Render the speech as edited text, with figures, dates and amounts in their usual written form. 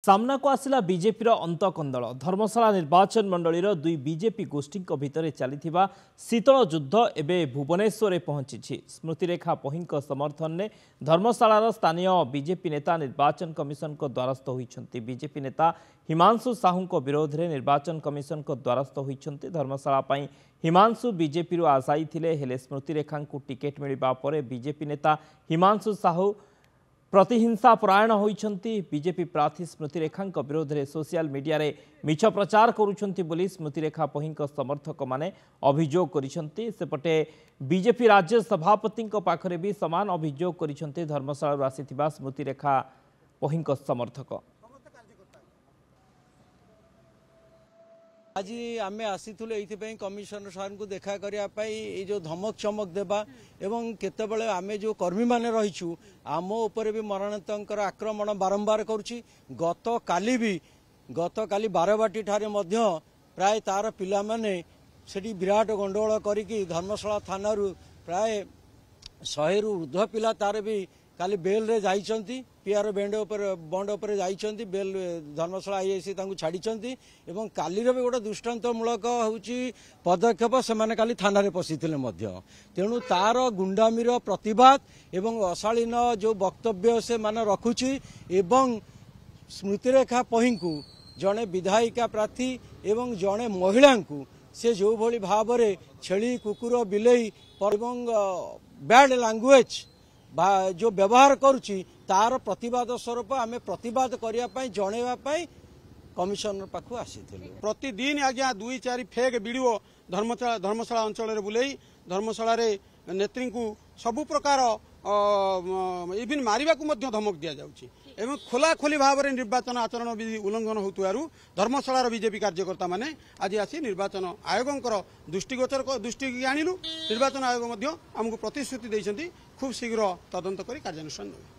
सामना को आसिला बीजेपी अंतकंदल धर्मशाला निर्वाचन मंडली दुई बीजेपी गोष्ठी भितर चली शीतल युद्ध एवं भुवनेश्वर पहुंची। स्मृतिरेखा पही समर्थन में धर्मशालार स्थानीय बीजेपी नेता निर्वाचन कमिशन को द्वारस्थ होती। बीजेपी नेता हिमांशु साहू विरोध में निर्वाचन कमिशन को द्वारस्थ होती। धर्मशाला हिमांशु बीजेपी आशायी थे, हेले स्मृतिरेखा को टिकेट मिलवा पर बीजेपी नेता हिमांशु साहू प्रतिहिंसा परायण होइछंती। बीजेपी प्रार्थी स्मृतिरेखा विरोध में सोशल मीडिया रे मिछ प्रचार करुछंती बोली स्मृतिरेखा पही समर्थक माने अभियोग करिसंती। सेपटे बीजेपी राज्य सभापति पाखरे भी समान अभियोग करिसंती धर्मशाला आसीथिबा स्मृतिरेखा पही समर्थक। आज आम आसीलु ये कमिशनर सार को देखा करने जो धमक चमक देवा एवं केतबले आमे जो कर्मी माने रहीचु आम उपर भी मरणोत्तर आक्रमण बारंबार करुच्ची। गत काली बारबाटी ठारे मध्य प्राय तार पिला माने सेठी विराट गंडगोल करिकी धर्मशाला थाना प्राय 100 रु ऊर्ध्व पिला तार भी काली बेल रे जाइछंती। पीआर बंड उपर जाइछंती बेल धर्मशाला आईआईसी तांको छाड़ीछंती एवं काली रे भी गोटे दृष्टांतमूलक होउची पदक्षेप से माने काली थाना रे पसिथिले मध्य। तेणु तार गुंडामीर प्रतिवाद एवं अशालीन जो वक्तव्य से माने रखुची एवं स्मृतिरेखा पही को जड़े विधायिका प्रार्थी एवं जड़े महिला को से जो भली भाव में छेली कुकुर बिलेई एवं बैड लैंग्वेज जो व्यवहार करुच्ची तार प्रतिवाद स्वरूप आम प्रतिवाद करने जनवाई कमिशनर पाखु आसी। प्रतिदिन आज्ञा 2-4 फेक वीडियो धर्मशाला अंचल बुले धर्मशाला नेत्री को सबु प्रकार इवन मारिबा को धमक दि जाउची एवं खोला खोली भाव में निर्वाचन आचरण विधि उल्लंघन होतुआरु धर्मशालार बीजेपी कार्यकर्ता माने आज आसी निर्वाचन आयोगंकर दृष्टि आनिलु। निर्वाचन आयोग आमको प्रतिश्रुति देइछंती खूब शीघ्र तदंत करी कार्यानुष्ठान नेबे।